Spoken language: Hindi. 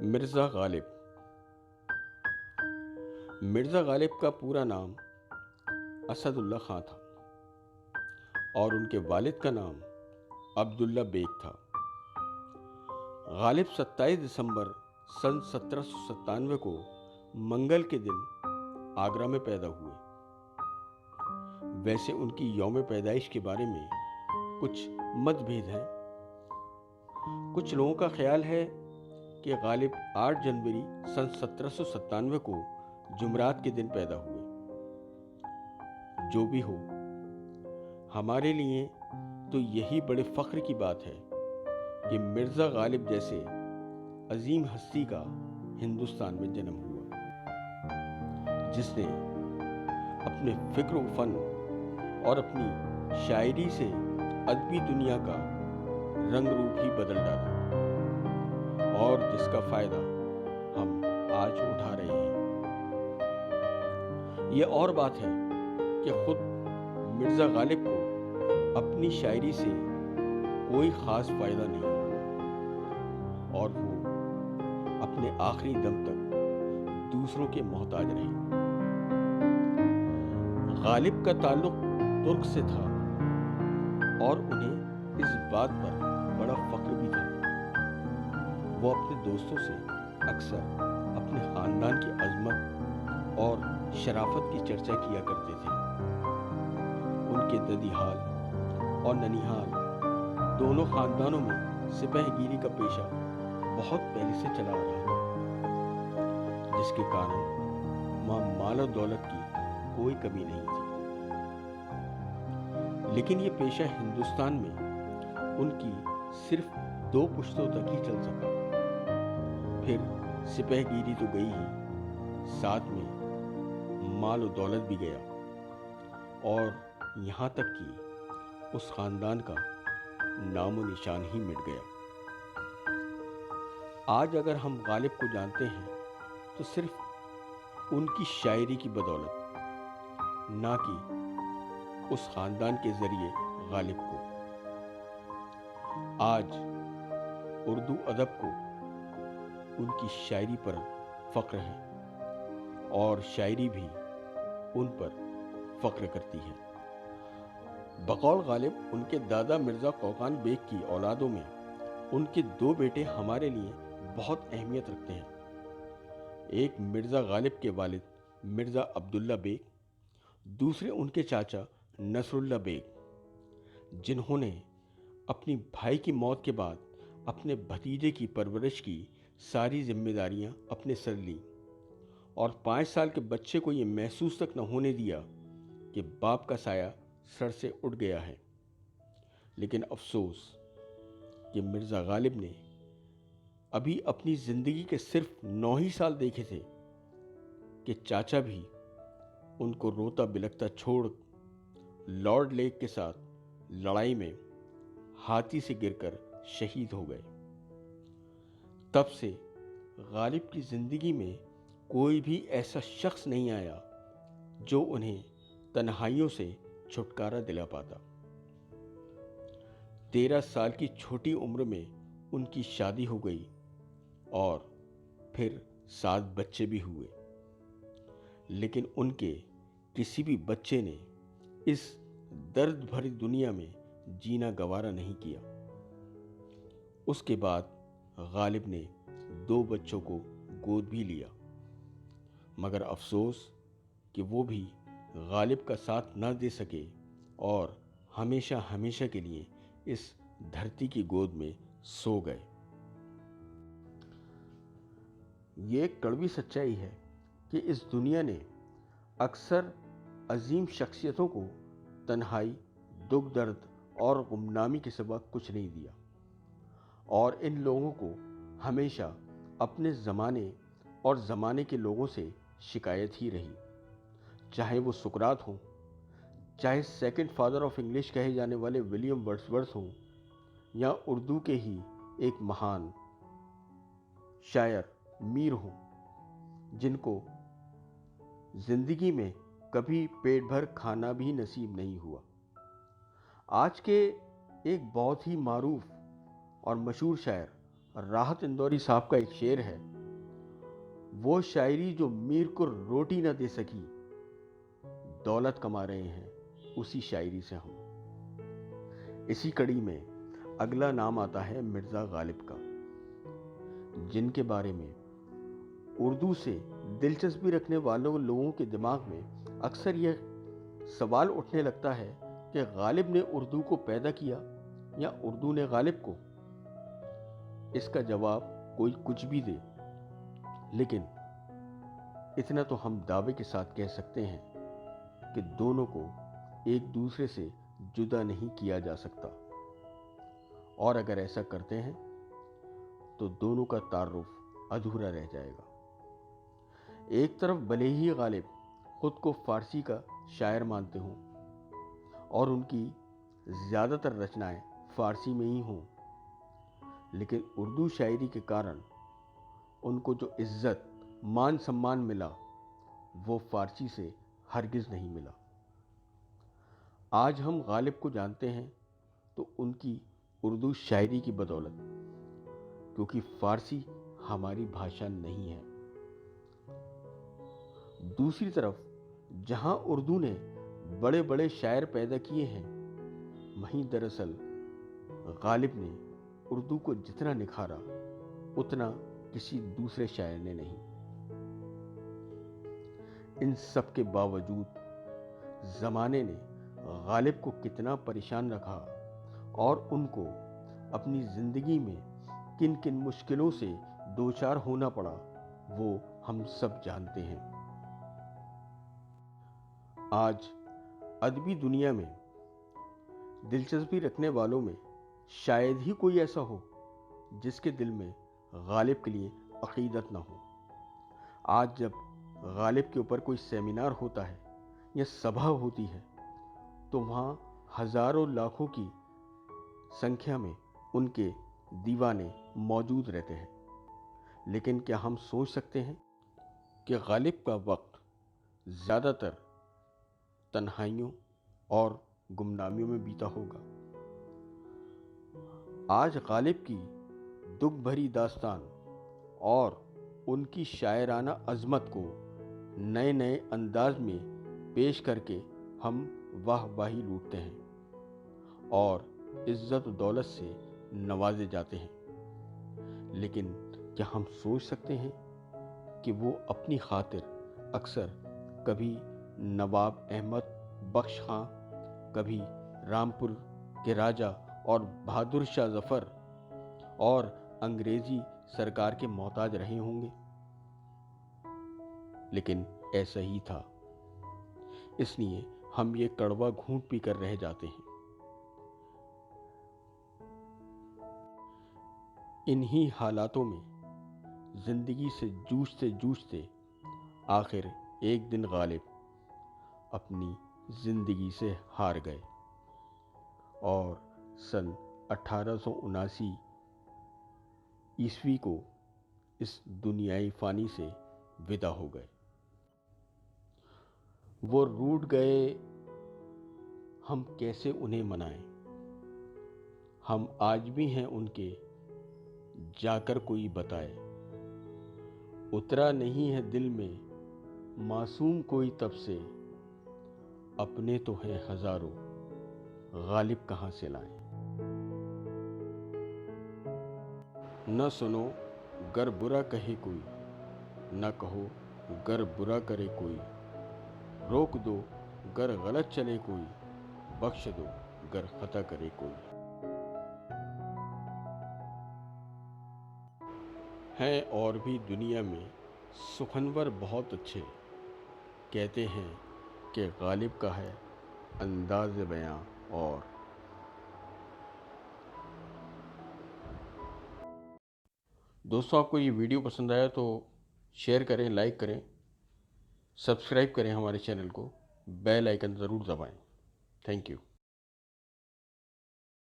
मिर्ज़ा गालिब। मिर्ज़ा गालिब का पूरा नाम असदुल्ला खां था और उनके वालिद का नाम अब्दुल्ला बेग था। गालिब 27 दिसंबर सन 1797 को मंगल के दिन आगरा में पैदा हुए। वैसे उनकी यौम पैदाइश के बारे में कुछ मतभेद हैं। कुछ लोगों का ख्याल है कि गालिब 8 जनवरी सन 1797 को जुमरात के दिन पैदा हुए। जो भी हो, हमारे लिए तो यही बड़े फ़ख्र की बात है कि मिर्ज़ा गालिब जैसे अजीम हस्ती का हिंदुस्तान में जन्म हुआ, जिसने अपने फ़िक्र व फ़न और अपनी शायरी से अदबी दुनिया का रंग रूप ही बदल डाला और जिसका फ़ायदा हम आज उठा रहे हैं। ये और बात है कि खुद मिर्ज़ा गालिब को अपनी शायरी से कोई ख़ास फ़ायदा नहीं और वो अपने आखिरी दम तक दूसरों के मोहताज रहे। गालिब का ताल्लुक तुर्क से था और उन्हें इस बात पर बड़ा फ़ख्र भी था। वो अपने दोस्तों से अक्सर अपने ख़ानदान की अज़मत और शराफत की चर्चा किया करते थे। उनके ददीहाल और ननिहाल दोनों ख़ानदानों में सिपहगीरी का पेशा बहुत पहले से चला आ रहा था, जिसके कारण वहाँ माल और दौलत की कोई कमी नहीं थी। लेकिन ये पेशा हिंदुस्तान में उनकी सिर्फ 2 पुश्तों तक ही चल सका। फिर सिपहगीरी तो गई ही, साथ में माल और दौलत भी गया और यहाँ तक कि उस ख़ानदान का नामो निशान ही मिट गया। आज अगर हम गालिब को जानते हैं तो सिर्फ उनकी शायरी की बदौलत, ना कि उस ख़ानदान के ज़रिए गालिब को। आज उर्दू अदब को उनकी शायरी पर फ़ख्र है और शायरी भी उन पर फ़ख्र करती है। बकौल गालिब उनके दादा मिर्ज़ा कोकान बेग की औलादों में उनके 2 बेटे हमारे लिए बहुत अहमियत रखते हैं। एक मिर्ज़ा गालिब के वालिद मिर्ज़ा अब्दुल्ला बेग, दूसरे उनके चाचा नसरुल्ला बेग, जिन्होंने अपनी भाई की मौत के बाद अपने भतीजे की परवरिश की सारी जिम्मेदारियां अपने सर ली और 5 साल के बच्चे को ये महसूस तक न होने दिया कि बाप का साया सर से उठ गया है। लेकिन अफसोस कि मिर्ज़ा गालिब ने अभी अपनी ज़िंदगी के सिर्फ 9 ही साल देखे थे कि चाचा भी उनको रोता बिलखता छोड़ लॉर्ड लेक के साथ लड़ाई में हाथी से गिरकर शहीद हो गए। तब से गालिब की ज़िंदगी में कोई भी ऐसा शख्स नहीं आया जो उन्हें तन्हाइयों से छुटकारा दिला पाता। 13 साल की छोटी उम्र में उनकी शादी हो गई और फिर 7 बच्चे भी हुए, लेकिन उनके किसी भी बच्चे ने इस दर्द भरी दुनिया में जीना गवारा नहीं किया। उसके बाद गालिब ने 2 बच्चों को गोद भी लिया, मगर अफसोस कि वो भी गालिब का साथ न दे सके और हमेशा हमेशा के लिए इस धरती की गोद में सो गए। ये एक कड़वी सच्चाई है कि इस दुनिया ने अक्सर अजीम शख्सियतों को तन्हाई, दुख दर्द और गुमनामी के सिवा कुछ नहीं दिया और इन लोगों को हमेशा अपने ज़माने और ज़माने के लोगों से शिकायत ही रही, चाहे वो सुकरात हों, चाहे सेकंड फादर ऑफ इंग्लिश कहे जाने वाले विलियम वर्ड्सवर्थ हों, या उर्दू के ही एक महान शायर मीर हों, जिनको ज़िंदगी में कभी पेट भर खाना भी नसीब नहीं हुआ। आज के एक बहुत ही मारूफ और मशहूर शायर राहत इंदौरी साहब का एक शेर है, वो शायरी जो मीर को रोटी न दे सकी, दौलत कमा रहे हैं उसी शायरी से हम। इसी कड़ी में अगला नाम आता है मिर्ज़ा गालिब का, जिनके बारे में उर्दू से दिलचस्पी रखने वालों लोगों के दिमाग में अक्सर यह सवाल उठने लगता है कि गालिब ने उर्दू को पैदा किया या उर्दू ने गालिब को। इसका जवाब कोई कुछ भी दे, लेकिन इतना तो हम दावे के साथ कह सकते हैं कि दोनों को एक दूसरे से जुदा नहीं किया जा सकता, और अगर ऐसा करते हैं तो दोनों का तारुफ अधूरा रह जाएगा। एक तरफ भले ही गालिब खुद को फारसी का शायर मानते हों और उनकी ज़्यादातर रचनाएं फारसी में ही हों, लेकिन उर्दू शायरी के कारण उनको जो इज्जत मान सम्मान मिला वो फारसी से हरगिज़ नहीं मिला। आज हम गालिब को जानते हैं तो उनकी उर्दू शायरी की बदौलत, क्योंकि फारसी हमारी भाषा नहीं है। दूसरी तरफ जहां उर्दू ने बड़े बड़े शायर पैदा किए हैं, वहीं दरअसल गालिब ने उर्दू को जितना निखारा उतना किसी दूसरे शायर ने नहीं। इन सब के बावजूद ज़माने ने गालिब को कितना परेशान रखा और उनको अपनी ज़िंदगी में किन किन मुश्किलों से दो चार होना पड़ा, वो हम सब जानते हैं। आज अदबी दुनिया में दिलचस्पी रखने वालों में शायद ही कोई ऐसा हो जिसके दिल में गालिब के लिए अकीदत ना हो। आज जब गालिब के ऊपर कोई सेमिनार होता है या सभा होती है तो वहाँ हज़ारों लाखों की संख्या में उनके दीवाने मौजूद रहते हैं। लेकिन क्या हम सोच सकते हैं कि गालिब का वक्त ज़्यादातर तन्हाइयों और गुमनामियों में बीता होगा? आज गालिब की दुख भरी दास्तान और उनकी शायराना अज़मत को नए नए अंदाज में पेश करके हम वाहवाही लूटते हैं और इज़्ज़त दौलत से नवाजे जाते हैं। लेकिन क्या हम सोच सकते हैं कि वो अपनी खातिर अक्सर कभी नवाब अहमद बख्श खां, कभी रामपुर के राजा और बहादुर शाह जफ़र और अंग्रेज़ी सरकार के मोहताज रहे होंगे? लेकिन ऐसा ही था, इसलिए हम ये कड़वा घूंट पी कर रह जाते हैं। इन्हीं हालातों में जिंदगी से जूझते जूझते आखिर एक दिन गालिब अपनी जिंदगी से हार गए और सन 1879 ईस्वी को इस दुनियाई फानी से विदा हो गए। वो रूठ गए, हम कैसे उन्हें मनाएं? हम आज भी हैं उनके, जाकर कोई बताए। उतरा नहीं है दिल में मासूम कोई तब से, अपने तो हैं हजारों, गालिब कहाँ से लाएं? न सुनो गर बुरा कहे कोई, न कहो गर बुरा करे कोई, रोक दो गर गलत चले कोई, बख्श दो गर खता करे कोई। हैं और भी दुनिया में सुखनवर बहुत अच्छे, कहते हैं कि गालिब का है अंदाज़ बयां। और दोस्तों, आपको ये वीडियो पसंद आया तो शेयर करें, लाइक करें, सब्सक्राइब करें हमारे चैनल को, बेल आइकन ज़रूर दबाएं। Thank you.